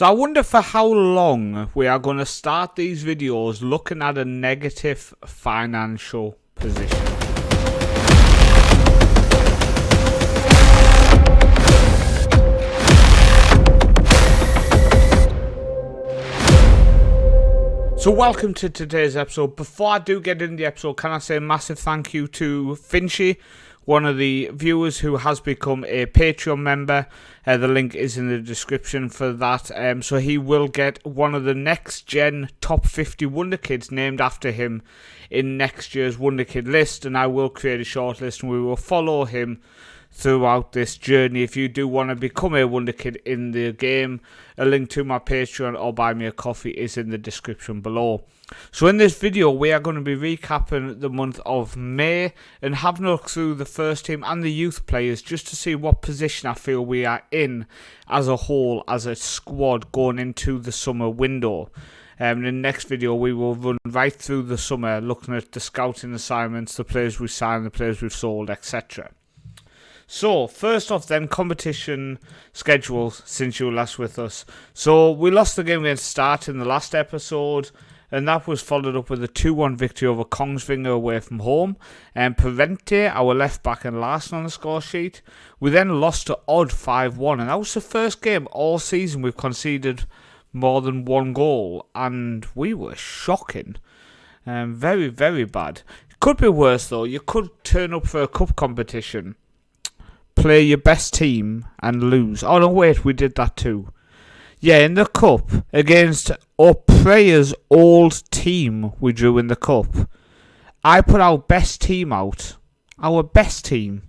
So I wonder for how long we are going to start these videos looking at a negative financial position. So welcome to today's episode. Before I do get into the episode, can I say a massive thank you to Finchy, one of the viewers who has become a Patreon member. The link is in the description for that. So he will get one of the next gen top 50 Wonder Kids named after him in next year's Wonder Kid list, and I will create a short list and we will follow him throughout this journey. If you do want to become a Wonder Kid in the game, a link to my Patreon or buy me a coffee is in the description below. So in this video we are going to be recapping the month of May and having a look through the first team and the youth players just to see what position I feel we are in as a whole, as a squad going into the summer window. In the next video we will run right through the summer looking at the scouting assignments, the players we signed, the players we've sold, etc. So, first off then, competition schedules since you were last with us. So, we lost the game against Start in the last episode, and that was followed up with a 2-1 victory over Kongsvinger away from home. And Parente, our left back and last on the score sheet. We then lost to Odd 5-1, and that was the first game all season we've conceded more than one goal, and we were shocking. Very, very bad. It could be worse though. You could turn up for a cup competition, play your best team and lose. Oh no, wait, we did that too. Yeah, in the cup against our players' old team we drew in the cup. I put our best team out, our best team,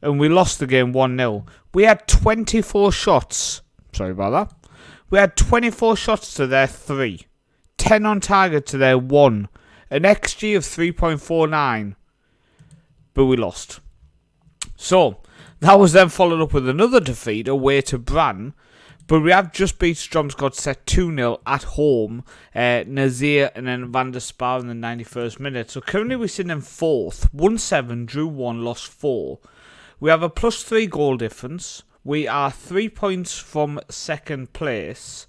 and we lost the game 1-0. We had 24 shots. Sorry about that. We had 24 shots to their 3. 10 on target to their 1. An XG of 3.49. But we lost. So, that was then followed up with another defeat away to Brann, but we have just beat Stromsgård set 2-0 at home, Nazir and then Van der Spar in the 91st minute. So currently we're sitting in 4th, 1-7, drew 1, lost 4. We have a +3 goal difference. We are 3 points from second place,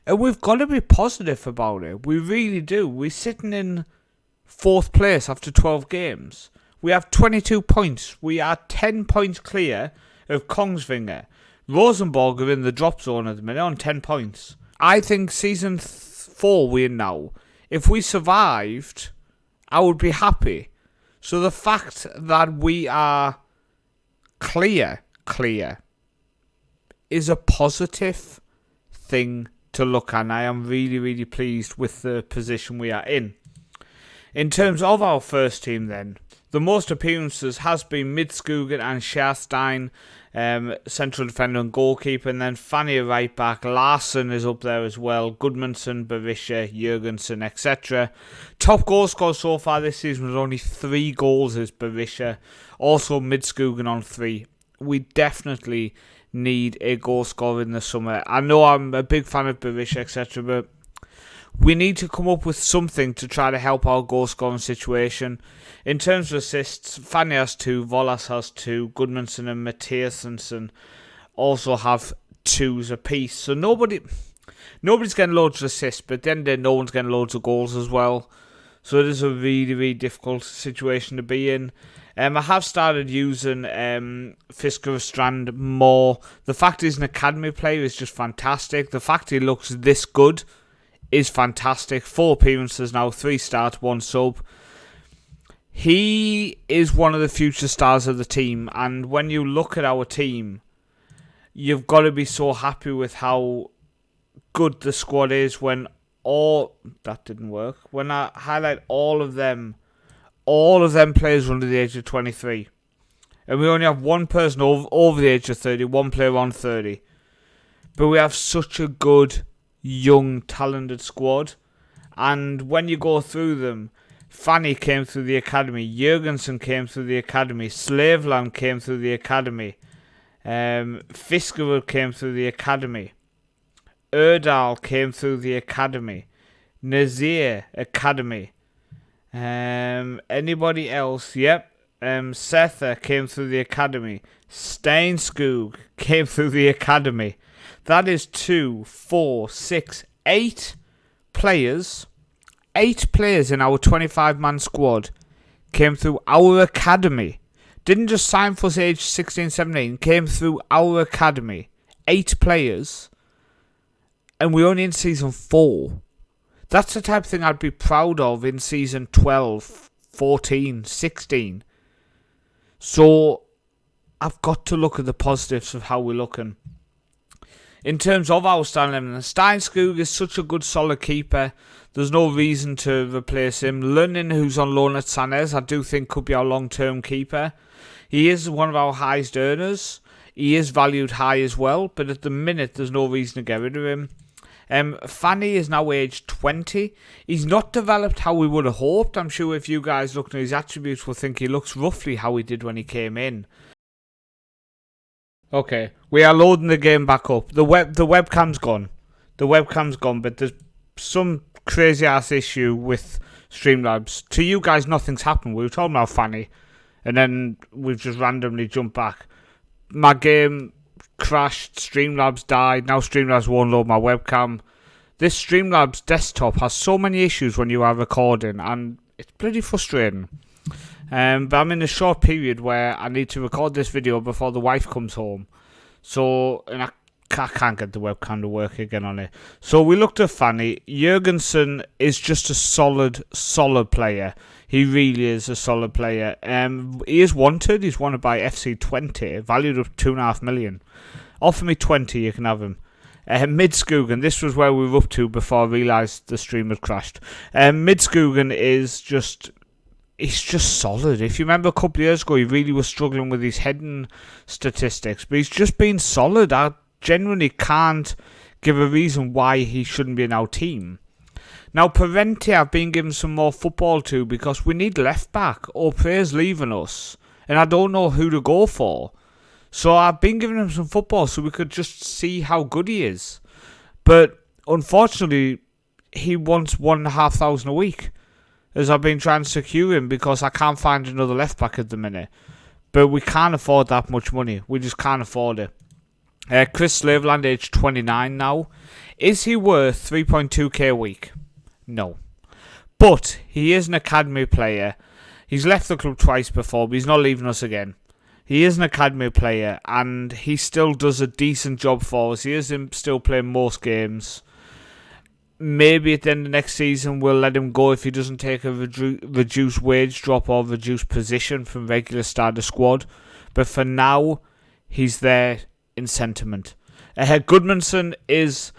and we've got to be positive about it. We really do. We're sitting in 4th place after 12 games. We have 22 points. We are 10 points clear of Kongsvinger. Rosenborg are in the drop zone at the minute on 10 points. I think season 4 we're in now, if we survived, I would be happy. So the fact that we are clear is a positive thing to look at. And I am really, really pleased with the position we are in. In terms of our first team then, the most appearances has been Midskogen and Scherstein, central defender and goalkeeper, and then Fanny right back, Larsen is up there as well, Gudmundsson, Berisha, Jurgensen, etc. Top goal scorer so far this season was only 3 goals is Berisha, also Midskogen on 3. We definitely need a goal scorer in the summer. I know I'm a big fan of Berisha, etc., but we need to come up with something to try to help our goal scoring situation. In terms of assists, Fanny has 2, Volas has 2, Gudmundsson and Mathiasensen also have 2s apiece. So nobody's getting loads of assists, but then no one's getting loads of goals as well. So it is a really, really difficult situation to be in. I have started using Fisker Strand more. The fact he's an academy player is just fantastic. The fact he looks this good is fantastic. 4 appearances now, 3 starts, 1 sub. He is one of the future stars of the team, and when you look at our team, you've got to be so happy with how good the squad is when that didn't work. When I highlight all of them players under the age of 23. And we only have one person over the age of 30, one player on 30. But we have such a good, young, talented squad. And when you go through them, Fanny came through the academy, Jurgensen came through the academy, Slaveland came through the academy, Fiskerud came through the academy, Erdal came through the academy, Nazir academy, anybody else? Yep, Sether came through the academy, Steinskog came through the academy. That is 2, 4, 6, 8 players. 8 players in our 25-man squad came through our academy. Didn't just sign for us age 16, 17. Came through our academy. 8 players. And we're only in season 4. That's the type of thing I'd be proud of in season 12, 14, 16. So I've got to look at the positives of how we're looking. In terms of our starting 11, Steinskog is such a good solid keeper. There's no reason to replace him. Lunnin, who's on loan at Sanez, I do think could be our long-term keeper. He is one of our highest earners. He is valued high as well, but at the minute there's no reason to get rid of him. Fanny is now aged 20. He's not developed how we would have hoped. I'm sure if you guys looking at his attributes will think he looks roughly how he did when he came in. Okay, we are loading the game back up. The webcam's gone. The webcam's gone, but there's some crazy ass issue with Streamlabs. To you guys, nothing's happened. We were talking about Fanny, and then we've just randomly jumped back. My game crashed, Streamlabs died, now Streamlabs won't load my webcam. This Streamlabs desktop has so many issues when you are recording, and it's bloody frustrating. But I'm in a short period where I need to record this video before the wife comes home. So, and I can't get the webcam to work again on it. So we looked at Fanny. Jurgensen is just a solid player. He really is a solid player. He is wanted. He's wanted by FC20, valued at 2.5 million. Offer me 20, you can have him. Midskogen, this was where we were up to before I realised the stream had crashed. Midskogen is just... He's just solid. If you remember a couple of years ago, he really was struggling with his heading statistics. But he's just been solid. I genuinely can't give a reason why he shouldn't be in our team. Now, Parenti, I've been given some more football to because we need left back. O'Pre's leaving us. And I don't know who to go for. So I've been giving him some football so we could just see how good he is. But unfortunately, he wants 1,500 a week. As I've been trying to secure him because I can't find another left back at the minute. But we can't afford that much money. We just can't afford it. Chris Slaveland, age 29 now. Is he worth 3.2k a week? No. But he is an academy player. He's left the club twice before, but he's not leaving us again. He is an academy player and he still does a decent job for us. He is still playing most games. Maybe at the end of next season we'll let him go if he doesn't take a reduced wage drop or reduced position from regular starter squad. But for now, he's there in sentiment. Goodmanson is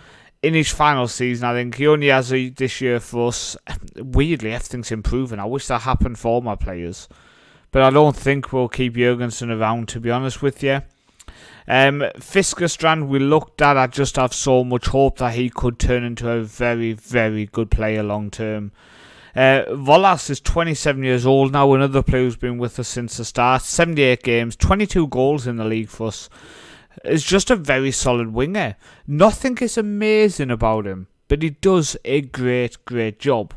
in his final season, I think. He only has this year for us. Weirdly, everything's improving. I wish that happened for all my players. But I don't think we'll keep Jurgensen around, to be honest with you. Fiskerstrand we looked at. I just have so much hope that he could turn into a very, very good player long term. Volas is 27 years old now, another player who's been with us since the start. 78 games, 22 goals in the league for us. Is just a very solid winger. Nothing is amazing about him, but he does a great job.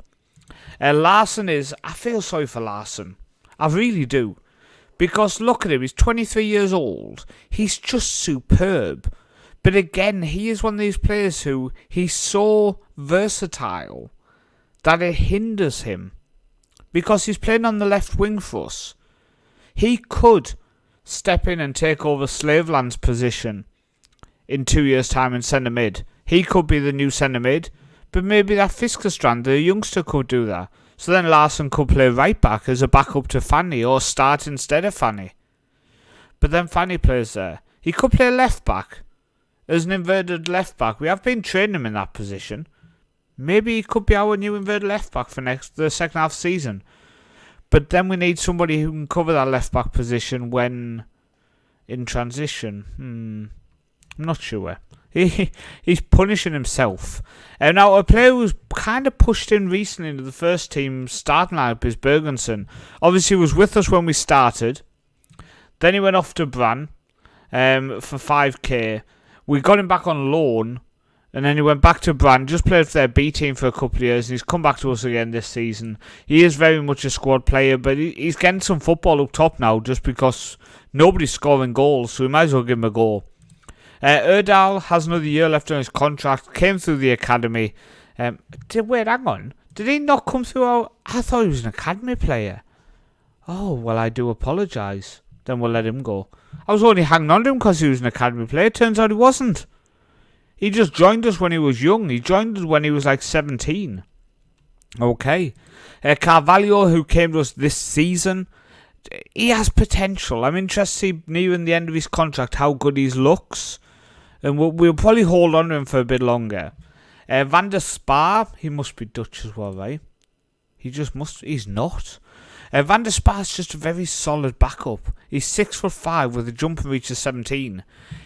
Larson is... I feel sorry for Larson. I really do. Because look at him, he's 23 years old. He's just superb. But again, he is one of these players who he's so versatile that it hinders him. Because he's playing on the left wing for us. He could step in and take over Slaveland's position in 2 years' time in centre mid. He could be the new centre mid. But maybe that Fiskerstrand, the youngster, could do that. So then Larson could play right back as a backup to Fanny or start instead of Fanny. But then Fanny plays there. He could play left back as an inverted left back. We have been training him in that position. Maybe he could be our new inverted left back for the second half season. But then we need somebody who can cover that left back position when in transition. I'm not sure. He's punishing himself. Now, a player who's kind of pushed in recently into the first team starting lineup is Bergensen. Obviously, he was with us when we started. Then he went off to Brann for 5k. We got him back on loan. And then he went back to Brann. Just played for their B team for a couple of years. And he's come back to us again this season. He is very much a squad player. But he's getting some football up top now just because nobody's scoring goals. So we might as well give him a go. Erdal has another year left on his contract, came through the academy. Wait, hang on. Did he not come through? I thought he was an academy player. Oh, well, I do apologise. Then we'll let him go. I was only hanging on to him because he was an academy player. Turns out he wasn't. He just joined us when he was young. He joined us when he was like 17. Okay. Carvalho, who came to us this season, he has potential. I'm interested to see nearing the end of his contract how good he looks. And we'll probably hold on to him for a bit longer. Van der Spa, he must be Dutch as well, right? He just must. He's not. Van der Spa is just a very solid backup. He's 6'5" with a jumping reach of 17.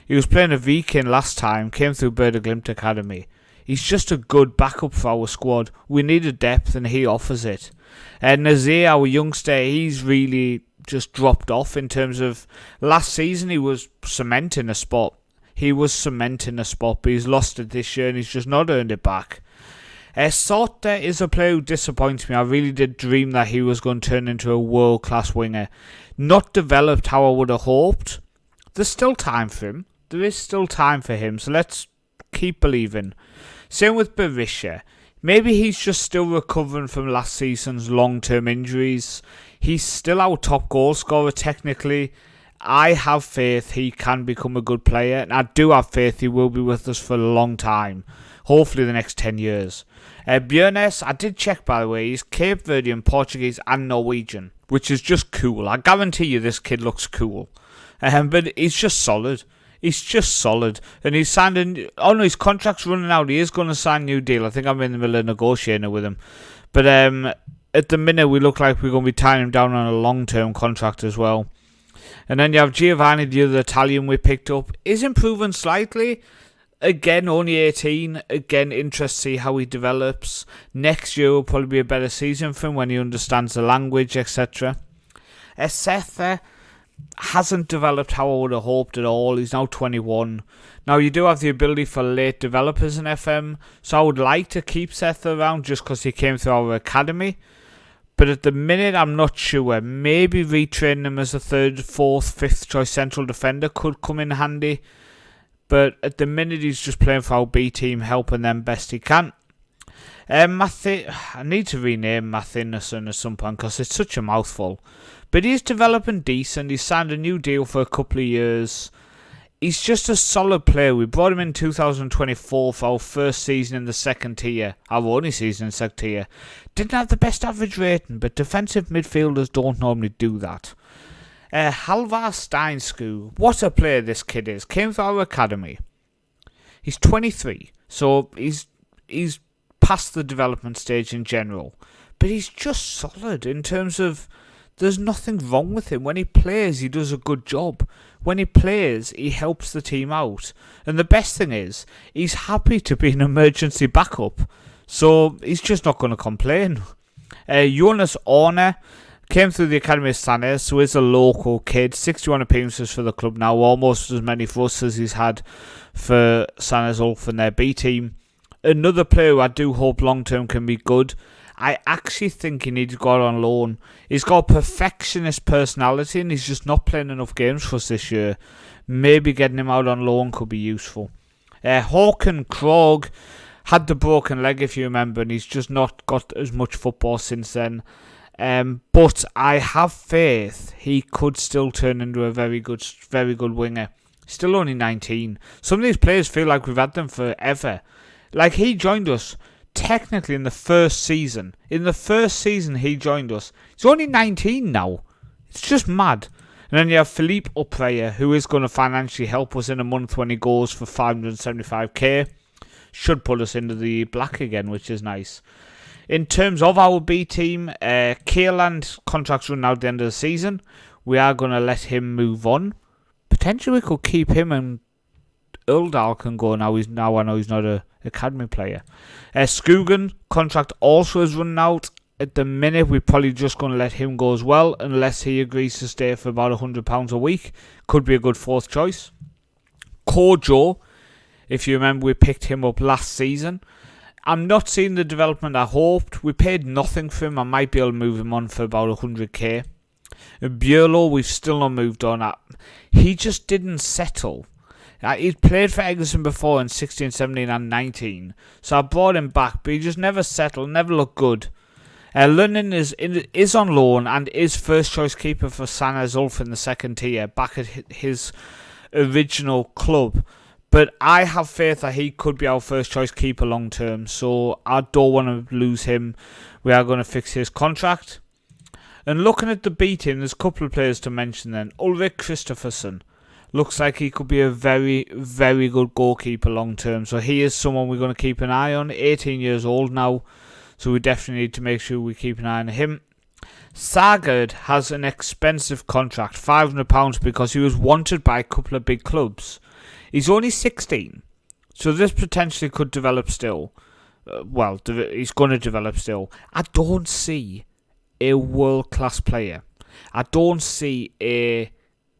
He was playing a Viking last time, came through Berda Glimt Academy. He's just a good backup for our squad. We needed depth and he offers it. Nazir, our youngster, he's really just dropped off in terms of last season. He was cementing a spot. But he's lost it this year and he's just not earned it back. Sorte is a player who disappoints me. I really did dream that he was going to turn into a world-class winger. Not developed how I would have hoped. There's still time for him. There is still time for him, so let's keep believing. Same with Berisha. Maybe he's just still recovering from last season's long-term injuries. He's still our top goal scorer technically. I have faith he can become a good player, and I do have faith he will be with us for a long time. Hopefully the next 10 years. Björnes, I did check by the way, he's Cape Verdean, Portuguese and Norwegian, which is just cool. I guarantee you this kid looks cool. But he's just solid. And he's signed his contract's running out. He is going to sign a new deal. I think I'm in the middle of negotiating with him. But at the minute we look like we're going to be tying him down on a long-term contract as well. And then you have Giovanni, the other Italian we picked up. Is improving slightly. Again, only 18. Again, interest to see how he develops. Next year will probably be a better season for him when he understands the language, etc. Seth hasn't developed how I would have hoped at all. He's now 21. Now, you do have the ability for late developers in FM, so I would like to keep Seth around just because he came through our academy. But at the minute, I'm not sure. Maybe retraining him as a 3rd, 4th, 5th choice central defender could come in handy. But at the minute, he's just playing for our B team, helping them best he can. I need to rename Mathinison at some point because it's such a mouthful. But he's developing decent. He's signed a new deal for a couple of years. He's just a solid player. We brought him in 2024 for our first season in the second tier. Our only season in the second tier. Didn't have the best average rating, but defensive midfielders don't normally do that. Halvar Steinsku. What a player this kid is. Came through our academy. He's 23. So he's past the development stage in general. But he's just solid in terms of there's nothing wrong with him. When he plays, he does a good job. When he plays, he helps the team out. And the best thing is, he's happy to be an emergency backup. So he's just not going to complain. Jonas Orner came through the Academy of Sanes, so he's a local kid. 61 appearances for the club now, almost as many for us as he's had for Sanes Ulf and their B team. Another player who I do hope long term can be good. I actually think he needs to go out on loan. He's got a perfectionist personality and he's just not playing enough games for us this year. Maybe getting him out on loan could be useful. Håkan Krog had the broken leg, if you remember, and he's just not got as much football since then. But I have faith he could still turn into a very good winger. Still only 19. Some of these players feel like we've had them forever. Like, he joined us technically in the first season. In the first season he joined us. He's only 19 now. It's just mad. And then you have Philippe Upreya, who is going to financially help us in a month when he goes for 575k. Should put us into the black again, which is nice. In terms of our B team, Kierland's contract's running out at the end of the season. We are going to let him move on. Potentially we could keep him and Uldal can go now. I know he's not a academy player. Skugen contract also is running out. At the minute, we're probably just going to let him go as well, unless he agrees to stay for about £100 a week. Could be a good fourth choice. Kojo, if you remember, we picked him up last season. I'm not seeing the development I hoped. We paid nothing for him. I might be able to move him on for about 100k. Björlo, we've still not moved on. He just didn't settle. He'd played for Egerton before in 16, 17 and 19. So I brought him back, but he just never settled, never looked good. Lunnan is on loan and is first choice keeper for Sana Zulf in the second tier, back at his original club. But I have faith that he could be our first choice keeper long term, so I don't want to lose him. We are going to fix his contract. And looking at the B team, there's a couple of players to mention then. Ulrik Kristoffersen looks like he could be a very, very good goalkeeper long term. So he is someone we're going to keep an eye on. 18 years old now, so we definitely need to make sure we keep an eye on him. Sagard has an expensive contract, £500, because he was wanted by a couple of big clubs. He's only 16, so this potentially could develop still. He's going to develop still. I don't see a world-class player. I don't see a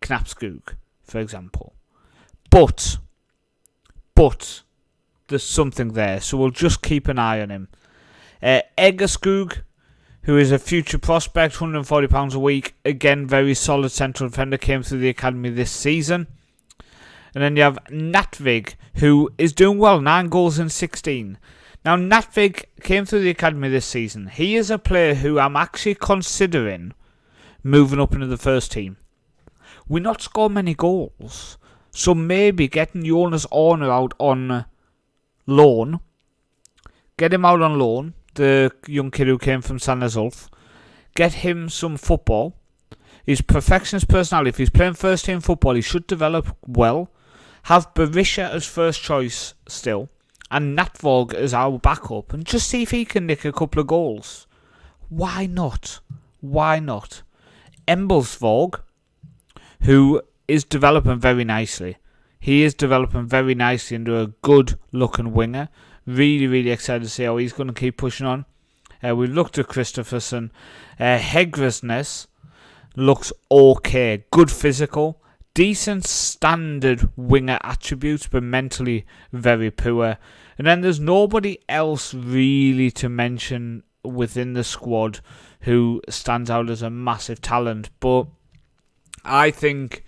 Knapskog, for example. But there's something there, so we'll just keep an eye on him. Egerskog, who is a future prospect, £140 a week. Again, very solid central defender, came through the academy this season. And then you have Natvig, who is doing well, 9 goals in 16. Now, Natvig came through the academy this season. He is a player who I'm actually considering moving up into the first team. We not score many goals, so maybe getting Jonas Orner out on loan. Get him out on loan, the young kid who came from San Zulf. Get him some football. His perfectionist personality, if he's playing first team football, he should develop well. Have Berisha as first choice still, and Natvog as our backup, and just see if he can nick a couple of goals. Why not? Why not? Embelsvåg, who is developing very nicely. He is developing very nicely into a good-looking winger. Really, really excited to see how he's going to keep pushing on. We've looked at Kristoffersen. Hegresnes looks okay. Good physical. Decent standard winger attributes, but mentally very poor. And then there's nobody else really to mention within the squad who stands out as a massive talent. But I think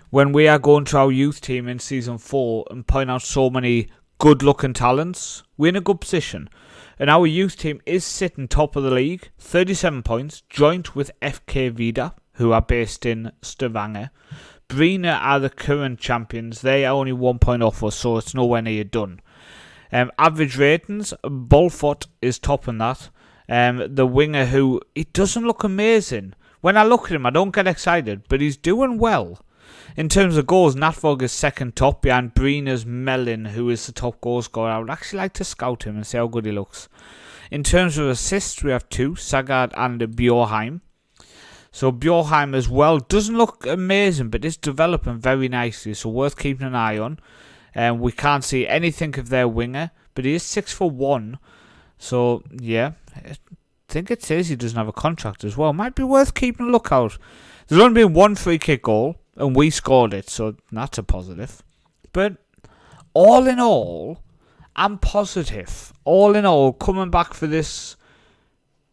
when we are going to our youth team in Season 4 and point out so many good-looking talents, we're in a good position. And our youth team is sitting top of the league, 37 points, joint with FK Vida, who are based in Stavanger. Brina are the current champions. They are only 1 point off us, so it's nowhere near done. Average ratings, Bolfort is topping that. The winger who, it doesn't look amazing. When I look at him, I don't get excited, but he's doing well. In terms of goals, Natvog is second top behind Brina's Melin, who is the top goal scorer. I would actually like to scout him and see how good he looks. In terms of assists, we have 2, Sagard and Bjorheim. So Bjorheim as well doesn't look amazing, but is developing very nicely, so worth keeping an eye on. We can't see anything of their winger, but he is 6'1", so yeah, I think it says he doesn't have a contract as well. Might be worth keeping a lookout. There's only been 1 free kick goal, and we scored it, so that's a positive. But all in all, I'm positive. All in all, coming back for this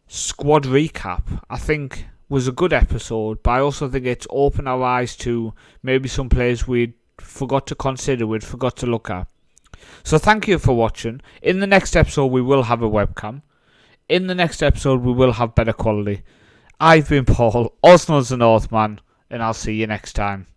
squad recap, I think was a good episode, but I also think it's opened our eyes to maybe some players we'd forgot to consider, we'd forgot to look at. So thank you for watching. In the next episode, we will have a webcam. In the next episode, we will have better quality. I've been Paul, also known as the Northman, and I'll see you next time.